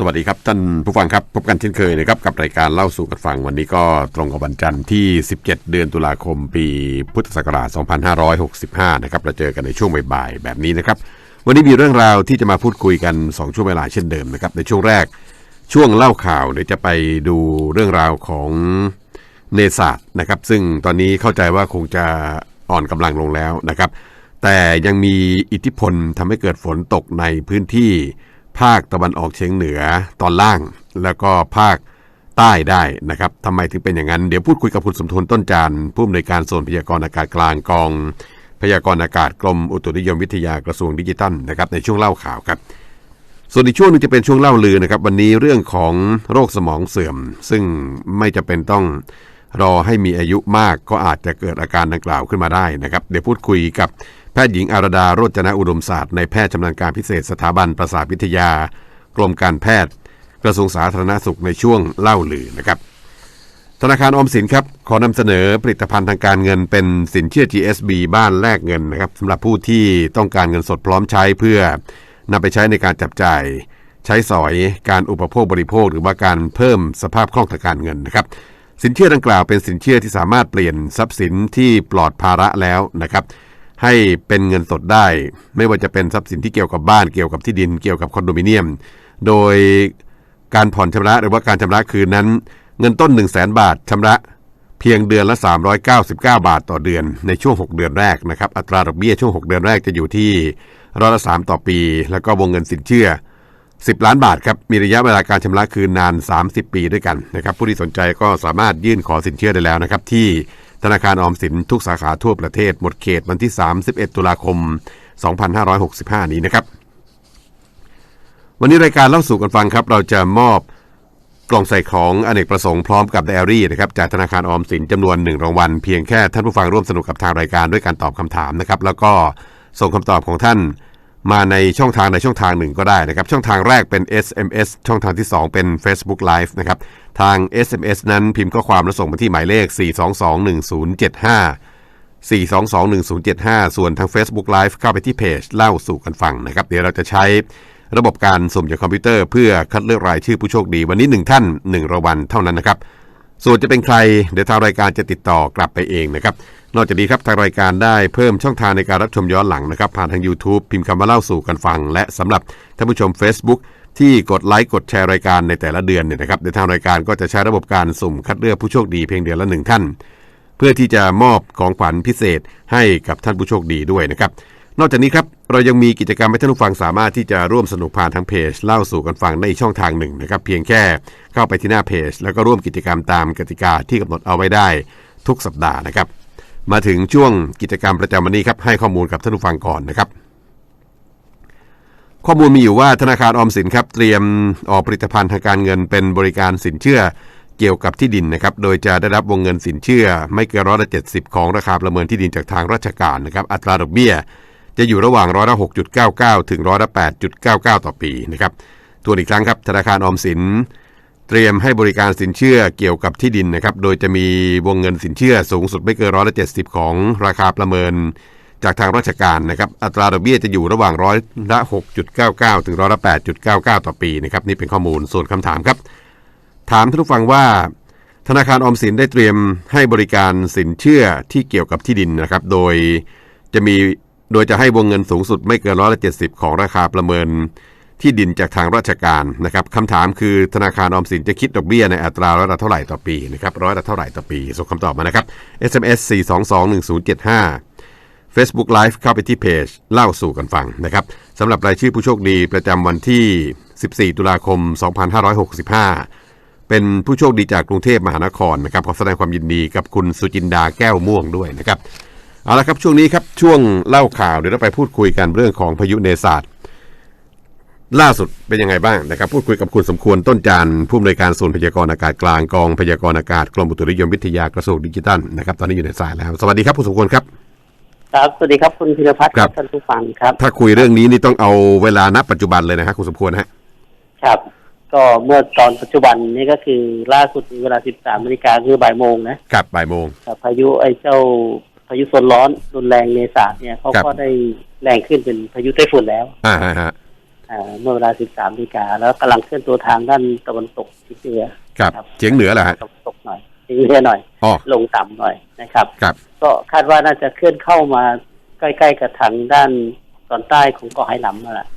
สวัสดีครับท่านผู้ฟังครับพบกันเช่นเคยนะครับกับรายการเล่าสู่กันฟังวันนี้ก็ตรงกับวันจันทร์ที่17เดือนตุลาคมปีพุทธศักราช2565นะครับเราเจอกันในช่วงบ่ายๆแบบนี้นะครับวันนี้มีเรื่องราวที่จะมาพูดคุยกัน2ช่วงเวลาเช่นเดิมนะครับในช่วงแรกช่วงเล่าข่าวเดี๋ยวจะไปดูเรื่องราวของเนศาสตร์นะครับซึ่งตอนนี้เข้าใจว่าคงจะอ่อนกำลังลงแล้วนะครับแต่ยังมีอิทธิพลทำให้เกิดฝนตกในพื้นที่ภาคตะวันออกเฉียงเหนือตอนล่างแล้วก็ภาคใต้ได้นะครับทำไมถึงเป็นอย่างนั้นเดี๋ยวพูดคุยกับคุณสมทนต้นจานผู้อำนวยการโซนพยากรณ์อากาศกลางกองพยากรณ์อากาศกรมอุตุนิยมวิทยากระทรวงดิจิทัลนะครับในช่วงเล่าข่าวครับส่วนอีกช่วงนึงจะเป็นช่วงเล่าลือนะครับวันนี้เรื่องของโรคสมองเสื่อมซึ่งไม่จำเป็นต้องรอให้มีอายุมากก็อาจจะเกิดอาการดังกล่าวขึ้นมาได้นะครับเดี๋ยวพูดคุยกับแพทย์หญิงอารดาโรจนอุดมศาสตร์ในแพทย์ชำนาญการพิเศษสถาบันประสาทวิทยากรมการแพทย์กระทรวงสาธารณสุขในช่วงเล่าลือนะครับธนาคารออมสินครับขอนำเสนอผลิตภัณฑ์ทางการเงินเป็นสินเชื่อ GSB บ้านแลกเงินนะครับสำหรับผู้ที่ต้องการเงินสดพร้อมใช้เพื่อนำไปใช้ในการจับจ่ายใช้สอยการอุปโภคบริโภคหรือว่าการเพิ่มสภาพคล่องทางการเงินนะครับสินเชื่อดังกล่าวเป็นสินเชื่อที่สามารถเปลี่ยนทรัพย์สินที่ปลอดภาระแล้วนะครับให้เป็นเงินสดได้ไม่ว่าจะเป็นทรัพย์สินที่เกี่ยวกับบ้านเกี่ยวกับที่ดินเกี่ยวกับคอนโดมิเนียมโดยการผ่อนชำระหรือว่าการชำระคืนนั้นเงินต้น 100,000 บาทชำระเพียงเดือนละ399 บาทต่อเดือนในช่วง6เดือนแรกนะครับอัตราดอกเบี้ยช่วง6เดือนแรกจะอยู่ที่3%ต่อปีแล้วก็วงเงินสินเชื่อ10 ล้านบาทครับมีระยะเวลาการชำระคืนนาน30 ปีด้วยกันนะครับผู้ที่สนใจก็สามารถยื่นขอสินเชื่อได้แล้วนะครับที่ธนาคารออมสินทุกสาขาทั่วประเทศหมดเขตวันที่31ตุลาคม2565นี้นะครับวันนี้รายการเล่าสู่กันฟังครับเราจะมอบกล่องใส่ของอเนกประสงค์พร้อมกับไดอารี่นะครับจากธนาคารออมสินจำนวน1รางวัลเพียงแค่ท่านผู้ฟังร่วมสนุกกับทางรายการด้วยการตอบคำถามนะครับแล้วก็ส่งคำตอบของท่านมาในช่องทางหนึ่งก็ได้นะครับช่องทางแรกเป็น SMS ช่องทางที่2เป็น Facebook Live นะครับทาง SMS นั้นพิมพ์ข้อความแล้วส่งมาที่หมายเลข4221075 ส่วนทาง Facebook Live เข้าไปที่เพจเล่าสู่กันฟังนะครับเดี๋ยวเราจะใช้ระบบการสุ่มจากคอมพิวเตอร์เพื่อคัดเลือกรายชื่อผู้โชคดีวันนี้1ท่าน1รางวัลเท่านั้นนะครับส่วนจะเป็นใครเดี๋ยวทางรายการจะติดต่อกลับไปเองนะครับนอกจากนี้ครับทางรายการได้เพิ่มช่องทางในการรับชมย้อนหลังนะครับผ่านทาง YouTube พิมพ์คำว่าเล่าสู่กันฟังและสำหรับท่านผู้ชม Facebook ที่กดไลค์กดแชร์รายการในแต่ละเดือนเนี่ยนะครับในทางรายการก็จะใช้ระบบการสุ่มคัดเลือกผู้โชคดีเพียงเดือนละ1ท่านเพื่อที่จะมอบของขวัญพิเศษให้กับท่านผู้โชคดีด้วยนะครับนอกจากนี้ครับเรายังมีกิจกรรมให้ท่านผู้ฟังสามารถที่จะร่วมสนุกผ่านทางเพจเล่าสู่กันฟังในช่องทางหนึ่งนะครับเพียงแค่เข้าไปที่หน้าเพจแล้วก็ร่วมกิจกรรมตามกติกาที่กำหนดเอาไว้ได้ทุกสัปดาห์นะครับมาถึงช่วงกิจกรรมประจำวันนี้ครับให้ข้อมูลกับท่านผู้ฟังก่อนนะครับข้อมูลมีอยู่ว่าธนาคารออมสินครับเตรียมออกผลิตภัณฑ์ทางการเงินเป็นบริการสินเชื่อเกี่ยวกับที่ดินนะครับโดยจะได้รับวงเงินสินเชื่อไม่เกิน70%ของราคาประเมินที่ดินจากทางราชการนะครับอัตราดอกเบี้ยจะอยู่ระหว่าง6.99 ถึง8.99 ต่อปีนะครับทวนอีกครั้งครับธนาคารออมสินเตรียมให้บริการสินเชื่อเกี่ยวกับที่ดินนะครับโดยจะมีวงเงินสินเชื่อสูงสุดไม่เกิน70%ของราคาประเมินจากทางราชการนะครับอัตราดอกเบี้ยจะอยู่ระหว่าง6.99 ถึง8.99 ต่อปีนะครับนี่เป็นข้อมูลส่วนคำถามครับถามท่านผู้ฟังว่าธนาคารออมสินได้เตรียมให้บริการสินเชื่อที่เกี่ยวกับที่ดินนะครับโดยจะให้วงเงินสูงสุดไม่เกิน70%ของราคาประเมินที่ดินจากทางราชการนะครับคำถามคือธนาคารออมสินจะคิดดอกเบี้ยในอัตราร้อยละเท่าไหร่ต่อปีนะครับร้อยละเท่าไหร่ต่อปีส่งคำตอบมานะครับ SMS 4221075 Facebook Live เข้าไปที่เพจเล่าสู่กันฟังนะครับสำหรับรายชื่อผู้โชคดีประจำวันที่14ตุลาคม2565เป็นผู้โชคดีจากกรุงเทพมหานครนะครับขอแสดงความยินดีกับคุณสุจินดาแก้วม่วงด้วยนะครับเอาละครับช่วงนี้ครับช่วงเล่าข่าวเดี๋ยวเราไปพูดคุยกันเรื่องของพายุเนศาสตร์ล่าสุดเป็นยังไงบ้างนะครับพูดคุยกับคุณสมควรต้นจานผู้อำนวยการศูนย์พยากรณ์อากาศกลางกองพยากรณ์อากาศกรมอุตุนิยมวิทยากระทรวงดิจิทัลนะครับตอนนี้อยู่ในสายแล้วสวัสดีครับคุณสมควรครับครับสวัสดีครับคุณธีรพัฒน์ครับท่านผู้ฟังครับถ้าคุยเรื่องนี้นี่ต้องเอาเวลาณปัจจุบันเลยนะครับคุณสมควรฮะครับก็เมื่อตอนปัจจุบันนี้ก็คือล่าสุดเวลา 13 นาฬิกาคือบ่ายโมงนะครับบ่ายโมงพายุเจ้าพายุโซนร้อนรุนแรงเนศาสตร์เนี่ยเขาก็ได้แรงขึ้นเป็นพายุไต้ฝุ่นแล้วฮะ เมื่อเวลา 13 นาฬิกาแล้วกำลังเคลื่อนตัวทางด้านตะวันตกเฉียงเหนือครับเฉียงเหนือเหรอฮะตะวันตกหน่อยเฉียงเหนือหน่อยลงต่ำหน่อยนะครับครับก็คาดว่าน่าจะเคลื่อนเข้ามาใกล้ๆกับทางด้านตอนใต้ของเกาะไหหลำนั่นแหละ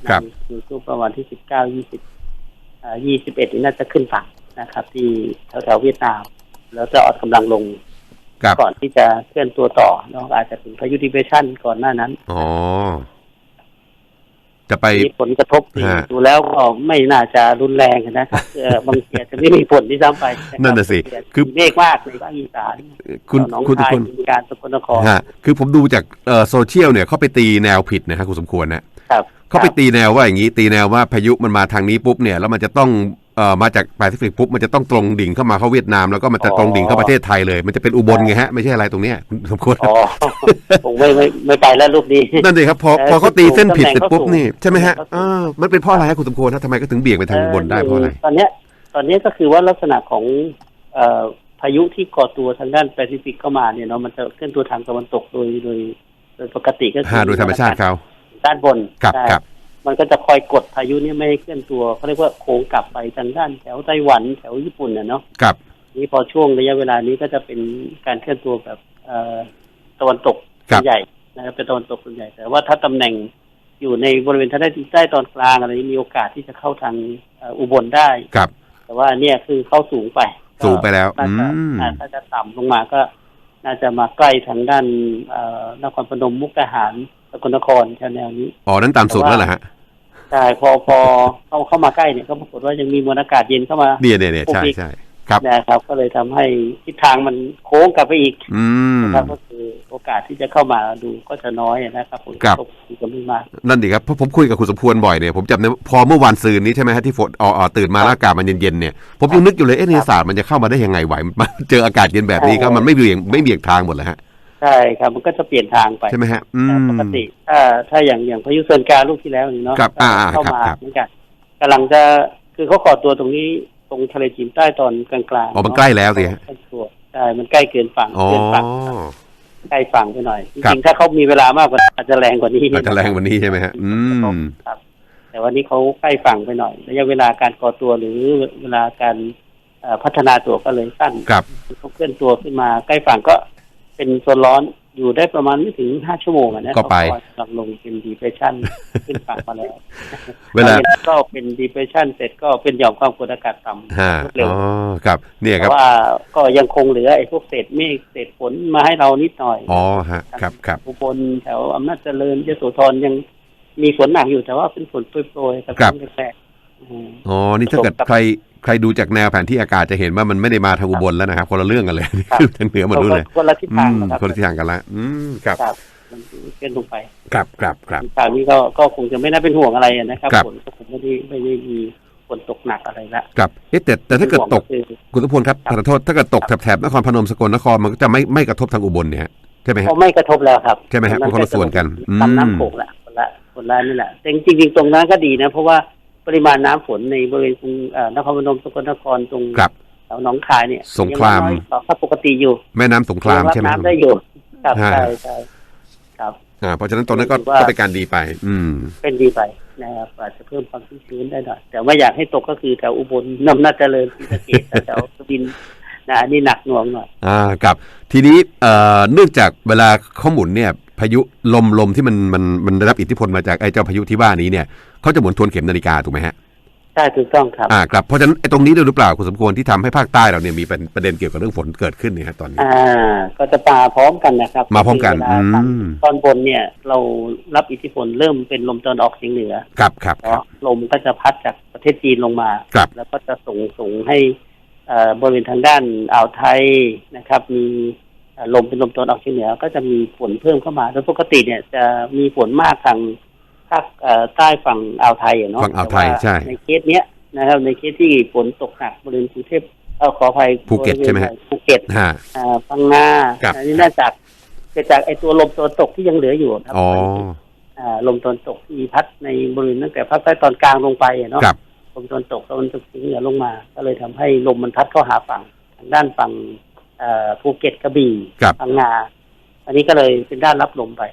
ในช่วงประมาณที่ 19 20 21 นี่น่าจะขึ้นฝั่งนะครับที่แถวๆเวียดนามแล้วจะอ่อนกำลังลงก่อนที่จะเคลื่อนตัวต่อแล้วอาจจะถึงพายุดิเพรสชันก่อนหน้านั้นจะไปมีผลกระทบดูแล้วก็ไม่น่าจะรุนแรงนะครับบางทีจะไม่มีผลที่ซ้ำไปนั่นน่ะสิคือเมฆมากในภาคอีสานคุณทุกคนการสกลนครคือผมดูจากโซเชียลเนี่ยเขาไปตีแนวผิดนะครับคุณสมควรนะครับเขาไปตีแนวว่าอย่างนี้ตีแนวว่าพายุมันมาทางนี้ปุ๊บเนี่ยแล้วมันจะต้องมาจากแปซิฟิกปุ๊บมันจะต้องตรงดิ่งเข้ามาเข้าเวียดนามแล้วก็มันจะตรงดิ่งเข้าประเทศไทยเลยมันจะเป็นอุบลไงฮะไม่ใช่อะไรตรงเนี้ยคุณสมควรผมไม่ไปแล้วรูปนี้นั่นเลยครับพอเขาตีเส้นผิดเสร็จปุ๊บนี่ใช่ไหมฮะมันเป็นเพราะอะไรฮะคุณสมควรทำไมก็ถึงเบี่ยงไปทางอุบลได้เพราะอะไรตอนนี้ก็คือว่าลักษณะของพายุที่ก่อตัวทางด้านแปซิฟิกเข้ามาเนี่ยเนาะมันจะเคลื่อนตัวทางตะวันตกโดยปกติก็คือโดยธรรมชาติเขาด้านบนครับมันก็จะคอยกดพายุนี้ไม่ให้เคลื่อนตัวเขาเรียกว่าโค้งกลับไปทางด้านแถวไต้หวันแถวญี่ปุ่นเนาะครับนี่พอช่วงระยะเวลานี้ก็จะเป็นการเคลื่อนตัวแบบตะวันตกใหญ่นะครับเป็นตะวันตกส่วนใหญ่แต่ว่าถ้าตำแหน่งอยู่ในบริเวณทางด้านใต้ตอนกลางอะไรนี้มีโอกาสที่จะเข้าทางอุบลได้ครับแต่ว่าเนี่ยคือเข้าสูงไปแล้วถ้าจะต่ำลงมาก็น่าจะมาใกล้ทางด้านนครพนมมุกดาหารสกลนครแนวนี้นั้นตามสุดแล้วเหรอฮะใช่พอเข้ามาใกล้เนี่ยก็ปรากฏว่ายังมีมวลอากาศเย็นเข้ามาเนี่ยใช่ครับนะครับก็เลยทำให้ทิศทางมันโค้งกลับไปอีกนะครับก็คือโอกาสที่จะเข้ามาดูก็จะน้อยนะครับฝนตกจะไม่มากนั่นดีครับเพราะผมคุยกับคุณสมควรบ่อยเนี่ยผมจำได้พอเมื่อวันซืนนี้ใช่ไหมฮะที่ฝนตื่นมาอากาศมันเย็นๆเนี่ยผมยังนึกอยู่เลยในศาสตร์มันจะเข้ามาได้ยังไงไหวมาเจออากาศเย็นแบบนี้ก็มันไม่เบี่ยงทางหมดเลยฮะใช่ครับมันก็จะเปลี่ยนทางไปใช่ไหมฮะปกติถ้าอย่างพายุเซินกาลูกที่แล้วเนาะเข้ามาเหมือนกันกำลังจะคือเขาก่อตัวตรงนี้ตรงทะเลจีนใต้ตอนกลางๆมันใกล้แล้วสิฮะใช่มันใกล้เกินฝั่งใกล้ฝั่งไปหน่อยจริงๆถ้าเขามีเวลามากกว่าอาจจะแรงกว่านี้อาจจะแรงกว่านี้ใช่ไหมฮะครับแต่วันนี้เขาใกล้ฝั่งไปหน่อยระยะเวลาการก่อตัวหรือเวลาการพัฒนาตัวก็เลยสั้นเขาเคลื่อนตัวขึ้นมาใกล้ฝั่งก็เป็นโซนร้อนอยู่ได้ประมาณไม่ถึง5 ชั่วโมงนะก็ไปกำลังลงเป็น depression ขึ้นฝั่งมาแล้วเวลาก็เป็น depression เสร็จก็เป็นหย่อมความกดอากาศต่ำเร็วครับเนี่ยครับว่าก็ยังคงเหลือไอ้พวกเศษเมฆเศษฝนมาให้เรานิดหน่อยฮะครับอุบลแถวอำนาจเจริญยโสธรยังมีฝนหนักอยู่แต่ว่าเป็นฝนโปรยๆครับแปลกนี่ถ้าเกิดใครดูจากแนวแผนที่อากาศจะเห็นว่ามันไม่ได้มาทางอุบลแล้วนะครับคนละเรื่องกันเลยขึ้นทางเหนือมาดูเลยคนละทิศทางคนละทิศทางกันละครับมันเกินลงไปครับทางนี้ก็คงจะไม่น่าเป็นห่วงอะไรนะครับฝนก็คงไม่ได้มีฝนตกหนักอะไรละครับแต่ถ้าเกิดตกคุณทุพลครับขอโทษถ้าเกิดตกแถบนครพนมสกลนครมันก็จะไม่กระทบทางอุบลเนี่ยใช่ไหมฮะไม่กระทบแล้วครับใช่ไหมฮะคนละส่วนกันตามน้ำโขงละคนละนี่แหละแต่จริงๆตรงนั้นก็ดีนะเพราะว่าปริมาณน้ำฝนในบริเวณนครพนมสกลนครตรงแถวหนองคายเนี่ยสงครามถ้าปกติอยู่แม่น้ำสงครามใช่ไหมน้ำได้อยู่ครับใช่ครับเพราะฉะนั้นตรงนั้นก็เป็นการดีไปเป็นดีไปนะครับอาจจะเพิ่มความชื้นได้หน่อยแต่ว่าอยากให้ตกก็คือแถวอุบลอำนาจเจริญศรีสะเกษแถวสุรินทร์อันนี้หนักหน่วงหน่อยครับทีนี้เนื่องจากเวลาเขาหมุนเนี่ยพายุลมที่มันได้รับอิทธิพลมาจากไอ้เจ้าพายุที่ว่านี้เนี่ยเขาจะหมุนทวนเข็มนาฬิกาถูกไหมฮะใช่ถูกต้องครับครับเพราะฉะนั้นไอ้ตรงนี้ด้วยหรือเปล่าคุณสมควรที่ทำให้ภาคใต้เราเนี่ยมีประเด็นเกี่ยวกับเรื่องฝนเกิดขึ้นเนี่ยฮะตอนนี้ก็จะมาพร้อมกันนะครับมาพร้อมกันตอนบนเนี่ยเรารับอิทธิพลเริ่มเป็นลมตะวันออกเฉียงเหนือครับลมก็จะพัดจากประเทศจีนลงมาแล้วก็จะส่งให้บริเวณทางด้านอ่าวไทยนะครับมีลมเป็นลมตะวันออกเฉียงเหนือก็จะมีฝนเพิ่มเข้ามาโดยปกติเนี่ยจะมีฝนมากทางภาคใต้ฝั่งอ่าวไทยเนาะฝั่งอ่าวไทยใช่ในเคสเนี้ยนะครับในเคสที่ฝนตกหนักบริเวณกรุงเทพขออภัยภูเก็ตใช่ไหมภูเก็ตพังงาอันนี้น่าจากไอตัวลมตะวันตกที่ยังเหลืออยู่ครับลมตะวันตกที่พัดในบริเวณตั้งแต่ภาคใต้ตอนกลางลงไปเนาะลมตะวันตกเฉียงเหนือลงมาก็เลยทำให้ลมมันพัดเข้าหาฝั่งทางด้านฝั่งภูเก็ตกระบี่พังงา อันนี้ก็เลยเป็นด้านรับลมไป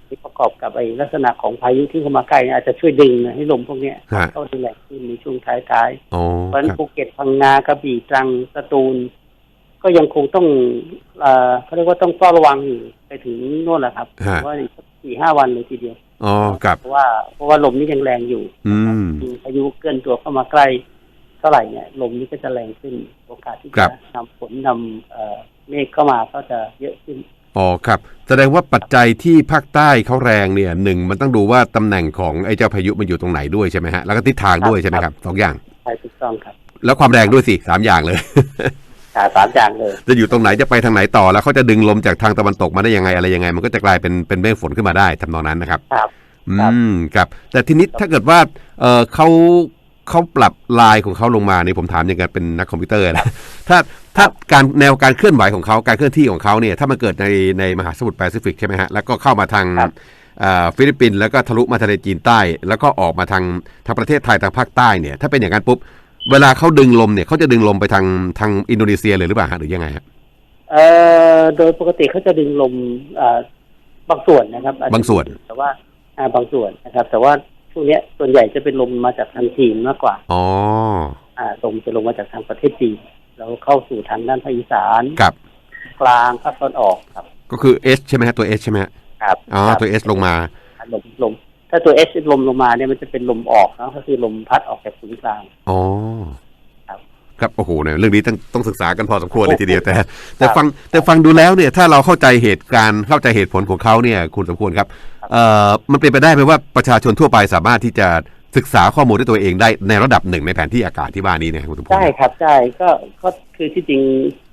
ที่ประกอบกับไอ้ลักษณะของพายุที่เข้ามาใกล้อาจจะช่วยดึงให้ลมพวกนี้เข้าได้แรงขึ้นในช่วงท้ายๆเพราะฉะนั้นภูเก็ตพังงากระบี่ตรังสตูลก็ยังคงต้องเขาเรียกว่าต้องเฝ้าระวังอยู่ไปถึงโน่นแหละครับว่าอีก 4-5 วันเลยทีเดียวเพราะว่าลมนี่ยังแรงอยู่พายุเคลื่อนตัวเข้ามาใกล้เท่าไหร่เนี่ยลมนี้ก็จะแรงขึ้นโอกาสที่จะนำฝนนำเมฆเข้ามาก็จะเยอะขึ้นอ๋อครับแสดงว่าปัจจัยที่ภาคใต้เขาแรงเนี่ยหนึ่งมันต้องดูว่าตำแหน่งของไอ้เจ้าพายุมันอยู่ตรงไหนด้วยใช่ไหมฮะแล้วก็ทิศทางด้วยใช่ไหมครับ2 อย่างใช่ถูกต้องครับแล้วความแรงด้วยสิ3 อย่างเลย3 อย่างเลยจะอยู่ตรงไหนจะไปทางไหนต่อแล้วเขาจะดึงลมจากทางตะวันตกมาได้ยังไงอะไรยังไงมันก็จะกลายเป็นเมฆฝนขึ้นมาได้ทำนองนั้นนะครับครับแต่ทีนี้ถ้าเกิดว่าเขาปรับลายของเขาลงมานี่ผมถามอย่างกันเป็นนักคอมพิวเตอร์นะถ้าการแนวการเคลื่อนไหวของเขาการเคลื่อนที่ของเขาเนี่ยถ้ามันเกิดในมหาสมุทรแปซิฟิกใช่ไหมฮะแล้วก็เข้ามาทางฟิลิปปินส์แล้วก็ทะลุมาทะเลจีนใต้แล้วก็ออกมาทางประเทศไทยทางภาคใต้เนี่ยถ้าเป็นอย่างนั้นปุ๊บเวลาเขาดึงลมเนี่ยเขาจะดึงลมไปทางอินโดนีเซียเลยหรือเปล่าฮะหรือยังไงฮะโดยปกติเขาจะดึงลมบางส่วนนะครับบางส่วนแต่ว่าบางส่วนนะครับแต่ว่าช่วงนี้ส่วนใหญ่จะเป็นลมมาจากทางจีนมากกว่าลมจะลงมาจากทางประเทศจีนแล้วเข้าสู่ทางด้านภาคอีสานกลางภาคตะวันออกครับก็คือ S ใช่ไหมฮะตัว S ใช่ไหมครับตัว S ลงมาลมถ้าตัว S ลมลงมาเนี่ยมันจะเป็นลมออกนะก็คือลมพัดออกจากศูนย์กลางครับโอ้โหเนี่ยเรื่องนี้ต้องศึกษากันพอสมควรเลยทีเดียวแต่ฟังดูแล้วเนี่ยถ้าเราเข้าใจเหตุการณ์เข้าใจเหตุผลของเขาเนี่ยคุณสมควรครับมันเป็นไปได้ไหมว่าประชาชนทั่วไปสามารถที่จะศึกษาข้อมูลด้วยตัวเองได้ในระดับหนึ่งในแผนที่อากาศที่ว่านี้เนี่ยคุณสมควรได้ครับใช่ก็คือที่จริง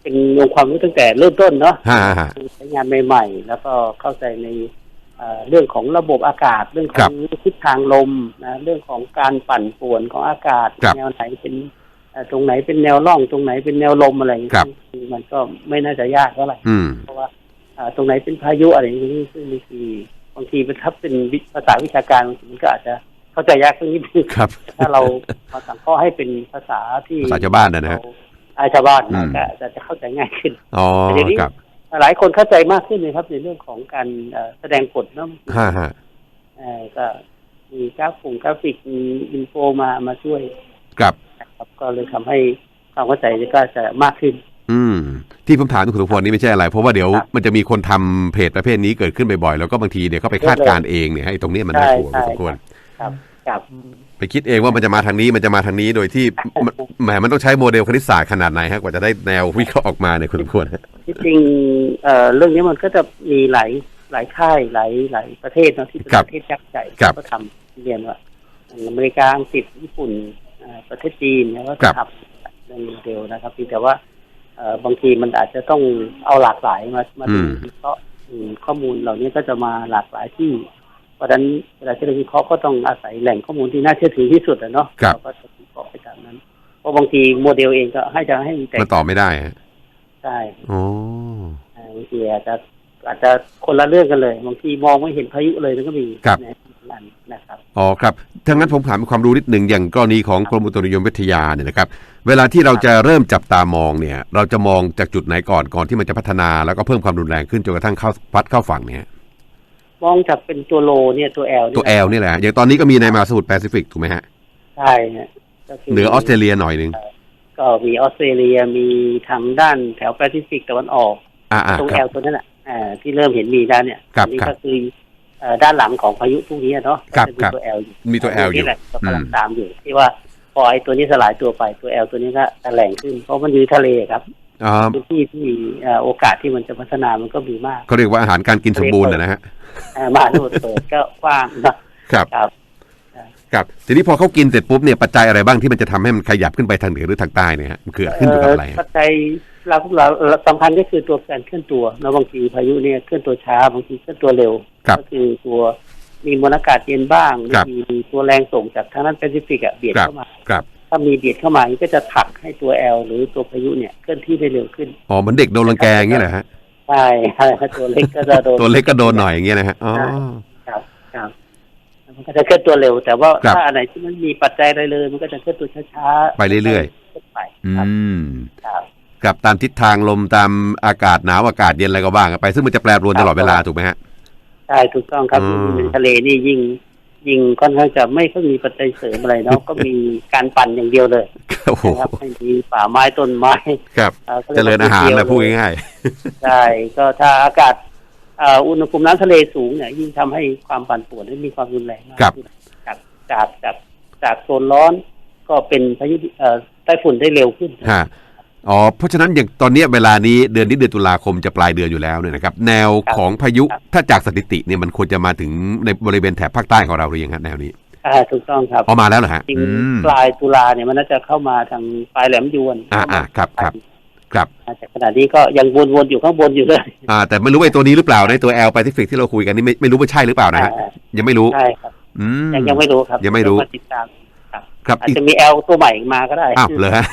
เป็นองค์ความรู้ตั้งแต่เริ่มต้นเนาะใช้งานใหม่ๆแล้วก็เข้าใจในเรื่องของระบบอากาศเรื่องของทิศทางลมนะเรื่องของการปั่นป่วนของอากาศแนวไหนเป็นตรงไหนเป็นแนวร่องตรงไหนเป็นแนวลมอะไรอย่างนี้มันก็ไม่น่าจะยากเท่าไหร่เพราะว่าตรงไหนเป็นพายุอะไรอย่างนี้ซึ่งบางทีถ้าเป็นภาษาวิชาการมันก็อาจจะเข้าใจยากสักนิดนึงถ้าเราสั่งข้อให้เป็นภาษาที่ภาษาชาวบ้านนะฮะชาวบ้านก็จะเข้าใจง่ายขึ้นเดี๋ยวนี้หลายคนเข้าใจมากขึ้นเลยครับในเรื่องของการแสดงผลนะก็มีกราฟิกมีอินโฟมาช่วยครับก็เลยทำให้ความเข้าใจก็จะมากขึ้นที่ผมถามคุณสุพลนี่ไม่ใช่อะไรเพราะว่าเดี๋ยวมันจะมีคนทำเพจประเภทนี้เกิดขึ้นบ่อยๆแล้วก็บางทีเนี่ยเขาไปคาดการณ์เองเนี่ยให้ตรงนี้มันน่ากลัวพอสมควรไปคิดเองว่ามันจะมาทางนี้มันจะมาทางนี้โดยที่แหมมันต้องใช้โมเดลคณิตศาสตร์ขนาดไหนฮะกว่าจะได้แนววิเคราะห์ออกมาเนี่ยคุณสมควรที่จริงเรื่องนี้มันก็จะมีหลายค่ายหลายประเทศนะที่เป็นประเทศยักษ์ใหญ่ก็ทำเรียนว่าอเมริกาอังกฤษญี่ปุ่นประเทศจีนแล้วก็ทำในโมเดลนะครับแต่ว่าบางทีมันอาจจะต้องเอาหลากหลายมาดูวิเคราะห์ข้อมูลเหล่านี้ก็จะมาหลากหลายที่เพราะฉะนั้นเวลาที่เราวิเคราะห์ก็ต้องอาศัยแหล่งข้อมูลที่น่าเชื่อถือที่สุดเนาะเราก็จะวิเคราะห์ไปตามนั้นเพราะบางทีโมเดลเองก็ให้มันตอบไม่ได้ใช่บางทีอาจจะคนละเรื่องกันเลยบางทีมองไม่เห็นพายุเลยมันก็มีนะครับครับทั้งนั้นผมถามความรู้นิดหนึ่งอย่างกรณีของกรมอุตุนิยมวิทยาเนี่ยนะครับเวลาที่เราจะเริ่มจับตามองเนี่ยเราจะมองจากจุดไหนก่อนที่มันจะพัฒนาแล้วก็เพิ่มความรุนแรงขึ้นจนกระทั่งพัดเข้าฝั่งเนี่ยมองจากเป็นตัวโลเนี่ยตัว L นี่แหละอย่างตอนนี้ก็มีในมหาสมุทรแปซิฟิกถูกไหมฮะใช่ฮะเหนือออสเตรเลียหน่อยนึงก็มีออสเตรเลียมีทางด้านแถวแปซิฟิกตะวันออกตรง L ตัวนั้นแหละที่เริ่มเห็นมีด้านเนี่ยนี่ก็คือด้านหลังของพายุพวกนี้เนาะมีตัว L อยู่มีตัว L อยู่ก็กำลังตามอยู่ที่ว่าพอไอ้ตัวนี้สลายตัวไปตัว L ตัวนี้ก็จะแหล่งขึ้นเพราะมันอยู่ทะเลครับพื้นที่ที่โอกาสที่มันจะพัฒนามันก็มีมากเขาเรียกว่าอาหารการกินสมบูรณ์นะฮะมหาสมุทรเปิดก็กว้างครับทีนี้พอเขากินเสร็จปุ๊บเนี่ยปัจจัยอะไรบ้างที่มันจะทำให้มันขยับขึ้นไปทางเหนือหรือทางใต้เนี่ยฮะมันเกิดขึ้นอยู่กับอะไรปัจจัยเราสำคัญก็คือตัวการเคลื่อนตัวแล้วบางทีพายุเนี่ยเคลื่อนตัวช้าบางทีเคลื่อนตัวเร็วก็คือตัวมีมวลอากาศเย็นบ้างมีตัวแรงส่งจากทางนั้นแปซิฟิกเบียดเข้ามาถ้ามีเบียดเข้ามาก็จะผลักให้ตัว L หรือตัวพายุเนี่ยเคลื่อนที่ได้เร็วขึ้นเหมือนเด็กโดนรังแกอย่างเงี้ยเหรอฮะใช่ตัวเล็กก็จะโดนตัวเล็กก็โดนหน่อยอย่างเงี้ยนะฮะครับมันก็จะเคลื่อนตัวเร็วแต่ว่าถ้าอันไหนที่มันมีปัจจัยอะไรเลยมันก็จะเคลื่อนตัวช้าๆไปเรื่อยๆไป กับตามทิศทางลมตามอากาศหนาวอากาศเย็นอะไรก็บ้างไปซึ่งมันจะแปรปรวนตลอดเวลาถูกไหมฮะใช่ถูกต้องครับในทะเลนี่ยิ่งค่อนข้างจะไม่ค่อยมีปัจจัยเสริมอะไรเนาะ ก็มีการปั่นอย่างเดียวเลยนะครับไม่มีป่าไม้ต้นไม้ครับเจริญอาหารนะพูดง่ายๆใช่ก็ถ้าอากาศอุณหภูมิน้ำทะเลสูงเนี่ยยิ่งทำให้ความปั่นป่วนมีความรุนแรงมากจากโซนร้อนก็เป็นพายุไต้ฝุ่นได้เร็วขึ้นเพราะฉะนั้นอย่างตอนนี้เวลานี้เดือนตุลาคมจะปลายเดือนอยู่แล้วเนี่ยนะครับแนวของพายุถ้าจากสถิติเนี่ยมันควรจะมาถึงในบริเวณแถบภาคใต้ของเราหรือยังครับแนวนี้ถูกต้องครับมาแล้วเหรอฮะจริงปลายตุลาเนี่ยมันน่าจะเข้ามาทางปลายแหลมยวนครับจากขณะนี้ก็ยังวนๆอยู่ข้างบนอยู่เลยแต่ไม่รู้ไอ้ตัวนี้หรือเปล่าในตัว L Pacific ที่เราคุยกันนี่ไม่รู้ว่าใช่หรือเปล่านะฮะยังไม่รู้ใช่ครับยังไม่รู้ครับยังไม่รู้ติดตามครับอาจจะมี L ตัวใหม่มาก็ได้เลยฮะ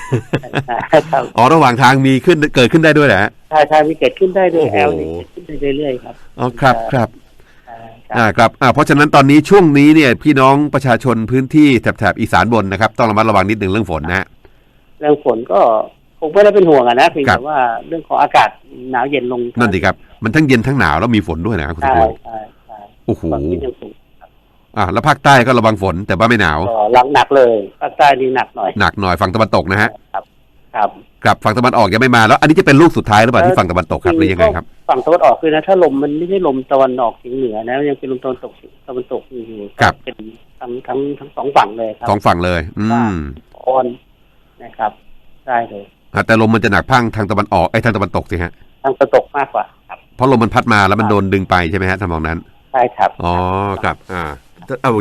ระหว่างทางมีเกิดขึ้นได้ด้วยเหรอฮะใช่มีเกิดขึ้นได้ด้วย L นี่เกิดขึ้นได้เรื่อยๆครับครับเพราะฉะนั้นตอนนี้ช่วงนี้เนี่ยพี่น้องประชาชนพื้นที่แถบอีสานบนนะครับต้องระมัดระวังนิดนึงเรื่องฝนนะเรื่องฝนก็คงไม่ได้เป็นห่วงนะเพียงแต่ว่าเรื่องของอากาศหนาวเย็นลงนั่นสิครับมันทั้งเย็นทั้งหนาวแล้วมีฝนด้วยนะครับคุณผู้ชมโอ้โหแล้วภาคใต้ก็ระวังฝนแต่ว่าไม่หนาวหนักเลยภาคใต้นี่หนักหน่อยฝั่งตะวันตกนะฮะครับฝั่งตะวันออกยังไม่มาแล้วอันนี้จะเป็นลูกสุดท้ายหรือเปล่าที่ฝั่งตะวันตกครับหรือยังไงครับฝั่งตะวันออกคือนะถ้าลมมันไม่ใช่ลมตะวันออกเฉียงเหนือนะยังเป็นลมตะวันตกอยู่เป็นทั้งสองฝั่งเลยครับสองฝั่งเลยอ่อนนะครับได้เลยแต่ลมมันจะหนักพังทางตะวันออกทางตะวันตกสิฮะทางตะวันตกมากกว่าครับเพราะลมมันพัดมาแล้วมันโดนดึงไปใช่ไหมฮะทำนองนั้นใช่ครับครับ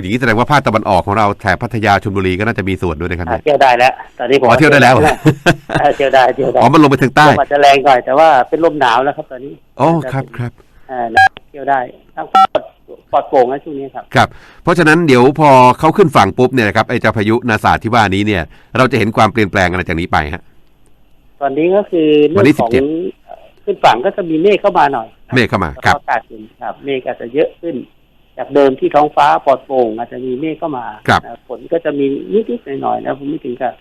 อย่างนี้แสดงว่าภาคตะวันออกของเราแถบพัทยาชลบุรีก็น่าจะมีส่วนด้วยนะครับเที่ยวได้แล้วตอนนี้ผมเที่ยวได้แล้วเที่ยวได้มันลงไปทางใต้อาจจะแรงหน่อยแต่ว่าเป็นลมหนาวแล้วครับตอนนี้ครับเที่ยวได้ทั้งปลอดโปร่งนะช่วงนี้ครับเพราะฉะนั้นเดี๋ยวพอเขาขึ้นฝั่งปุ๊บเนี่ยนะครับไอ้เจ้าพายุนาซาที่ว่านี้เนี่ยเราจะเห็นความเปลี่ยนแปลงอะไรจากนี้ไปฮะตอนนี้ก็คือเรื่องของขึ้นฝั่งก็จะมีเมฆเข้ามาหน่อยเมฆเข้ามาครับอากาศเย็นครับเมฆอาจจะเยอะขึ้นจากเดิมที่ท้องฟ้าปลอดโปร่งอาจจะมีเมฆเข้ามาฝนก็จะมีนิดๆหน่อยๆนะผมไม่ถึงกับ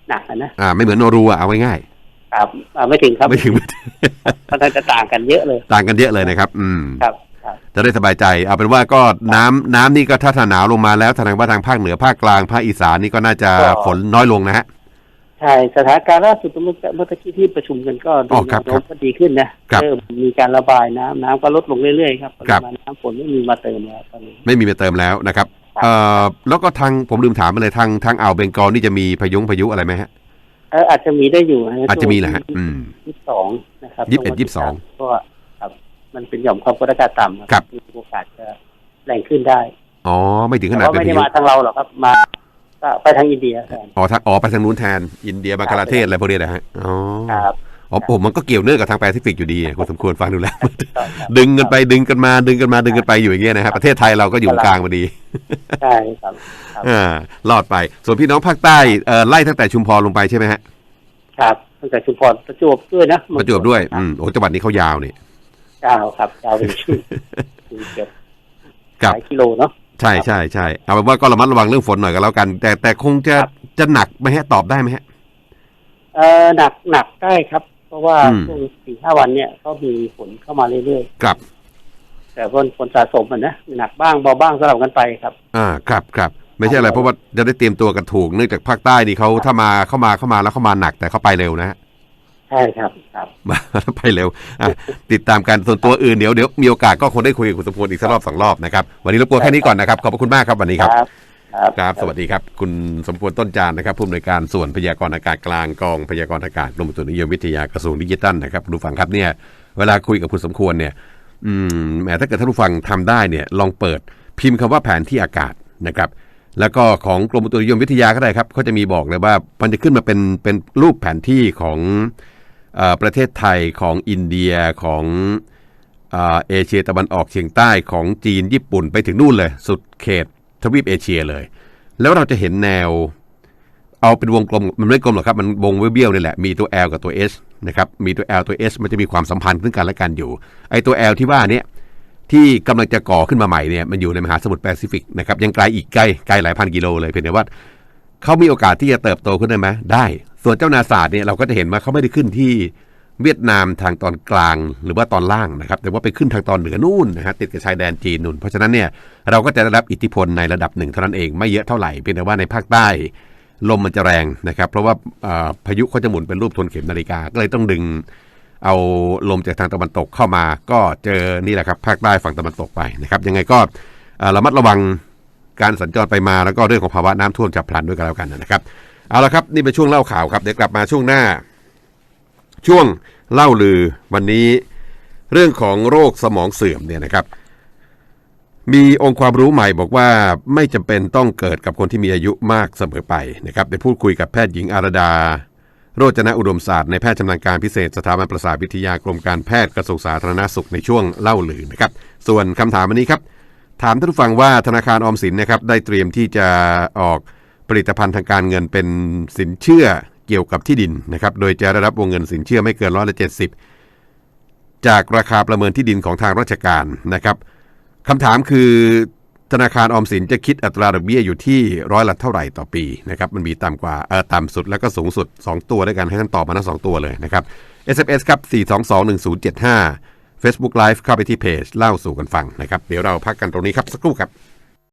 หนักนะไม่เหมือนโนรูเอาไว้ง่ายครับไม่ถึงครับไม่ถึงมันจะต่างกันเยอะเลยนะครับครับจะได้สบายใจเอาเป็นว่าก็น้ำนี่ก็ถ้าหนาวลงมาแล้วแสดงว่าทางภาคเหนือภาคกลางภาคอีสานนี่ก็น่าจะฝนน้อยลงนะฮะใช่สถานการณ์ล่าสุดเมื่อกี้ที่ประชุมกันก็ดูแนวโน้มก็ดีขึ้นนะเริ่มมีการระบายน้ำก็ลดลงเรื่อยๆครับปริมาณน้ำฝนไม่มีมาเติมแล้วตอนนี้ไม่มีมาเติมแล้วนะครับแล้วก็ทางผมลืมถามไปเลยทางอ่าวเบงกอลนี่จะมีพายุอะไรไหมฮะอาจจะมีได้อยู่อาจจะมีแหละฮะ22นะครับ22ก็ครับมันเป็นหย่อมความกดอากาศต่ำครับมีโอกาสจะแรงขึ้นได้ไม่ถึงขนาดไม่ได้มาทางเราหรอกครับมาไปทางอินเดียแทนไปทางนู้นแทนอินเดียบังกลาเทศอะไรพวกนี้นะฮะครับผมมันก็เกี่ยวเนื่องกับทางแปซิฟิกอยู่ดีคุณสมควรฟังดูแล้วดึงกันไปดึงกันมาดึงกันไปอยู่อย่างเงี้ยนะฮะประเทศไทยเราก็อยู่กลางพอดีใช่ครับรอดไปส่วนพี่น้องภาคใต้ไล่ตั้งแต่ชุมพรลงไปใช่ไหมฮะครับตั้งแต่ชุมพรประจวบด้วยนะประจวบด้วยจังหวัดนี้เขายาวนี่ยาวครับยาวเป็นชื่อเกือบหลายกิโลเนาะใช่เอาเป็นว่าก็ระมัดระวังเรื่องฝนหน่อยก็แล้วกันแต่คงจะหนักไหมฮะตอบได้ไหมฮะหนักได้ครับเพราะว่าช่วง 4-5 วันเนี่ยก็มีฝนเข้ามาเรื่อยๆครับแต่ฝนสะสมนะหนักบ้างเบาบ้างสลับกันไปครับครับไม่ใช่อะไรเพราะว่าจะได้เตรียมตัวกันถูกเนื่องจากภาคใต้นี่เขาถ้ามาเข้ามาแล้วเข้ามาหนักแต่เขาไปเร็วนะใช่ครับไปเร็วติดตามกันส่วนตัวอื่นเดี๋ยวมีโอกาสก็คงได้คุยกับคุณสมพลอีกสักรอบ2 รอบนะครับวันนี้รบกวนแค่นี้ก่อนนะครับขอบคุณมากครับวันนี้ครับสวัสดีครับคุณสมพลต้นจานนะครับผู้อำนวยการส่วนพยากรณ์อากาศกลางกองพยากรณ์อากาศกรมอุตุนิยมวิทยากระทรวงดิจิทัลนะครับผู้ฟังครับเนี่ยเวลาคุยกับคุณสมควรเนี่ยแม้ถ้าเกิดท่านผู้ฟังทำได้เนี่ยลองเปิดพิมพ์คำว่าแผนที่อากาศนะครับแล้วก็ของกรมอุตุนิยมวิทยาก็ได้ครับเขาจะมีบอกเลยว่ามันจะขึ้นมาเป็นรูปแผนที่ของประเทศไทยของอินเดียของเอเชียตะวันออกเฉียงใต้ของจีนญี่ปุ่นไปถึงนู่นเลยสุดเขตทวีปเอเชียเลยแล้วเราจะเห็นแนวเอาเป็นวงกลมมันไม่กลมหรอกครับมันวงเบี้ยวนี่แหละมีตัว L กับตัว S นะครับมีตัว L ตัว S มันจะมีความสัมพันธ์ซึ่งกันและกันอยู่ไอ้ตัว L ที่ว่านี้ที่กำลังจะก่อขึ้นมาใหม่เนี่ยมันอยู่ในมหาสมุทรแปซิฟิกนะครับยังไกลอีกไกลหลายพันกิโลเลยเพียงแต่ว่าเขามีโอกาสที่จะเติบโตขึ้นได้ไหมได้ ส่วนเจ้านาซาดเนี่ยเราก็จะเห็นว่าเขาไม่ได้ขึ้นที่เวียดนามทางตอนกลางหรือว่าตอนล่างนะครับแต่ว่าไปขึ้นทางตอนเหนือนู่นนะฮะติดกับชายแดนจีนนู่นเพราะฉะนั้นเนี่ยเราก็จะได้รับอิทธิพลในระดับหนึ่งเท่านั้นเองไม่เยอะเท่าไหร่เพียงแต่ว่าในภาคใต้ลมมันจะแรงนะครับเพราะว่าพายุเขาจะหมุนเป็นรูปทวนเข็มนาฬิกาก็เลยต้องดึงเอาลมจากทางตะวันตกเข้ามาก็เจอนี่แหละครับภาคใต้ฝั่งตะวันตกไปนะครับยังไงก็ระมัดระวังการสัญจรไปมาแล้วก็เรื่องของภาวะน้ำท่วมฉับพลันด้วยกันแล้วกันนะครับเอาละครับนี่เป็นช่วงเล่าข่าวครับเดี๋ยวกลับมาช่วงหน้าช่วงเล่าลือวันนี้เรื่องของโรคสมองเสื่อมเนี่ยนะครับมีองค์ความรู้ใหม่บอกว่าไม่จำเป็นต้องเกิดกับคนที่มีอายุมากเสมอไปนะครับได้พูดคุยกับแพทย์หญิงอารดาโรจนอุดมศาสตร์ในแพทย์ชำนาญการพิเศษสถาบันประสาทวิทยากรมการแพทย์กระทรวงสาธารณสุขในช่วงเล่าลือนะครับส่วนคำถามวันนี้ครับถามท่านผู้ฟังว่าธนาคารออมสินนะครับได้เตรียมที่จะออกผลิตภัณฑ์ทางการเงินเป็นสินเชื่อเกี่ยวกับที่ดินนะครับโดยจะได้รับวงเงินสินเชื่อไม่เกิน170จากราคาประเมินที่ดินของทางราชการนะครับคำถามคือธนาคารออมสินจะคิดอัตราดอกเบี้ยอยู่ที่ละเท่าไหร่ต่อปีนะครับมันมีต่ำสุดแล้วก็สูงสุด2ตัวด้วยกันให้ท่านตอบมาทั้ง2ตัวเลยนะครับ SMS ครับ4221075 Facebook Live เข้าไปที่เพจเล่าสู่กันฟังนะครับเดี๋ยวเราพักกันตรงนี้ครับสักครู่ครับ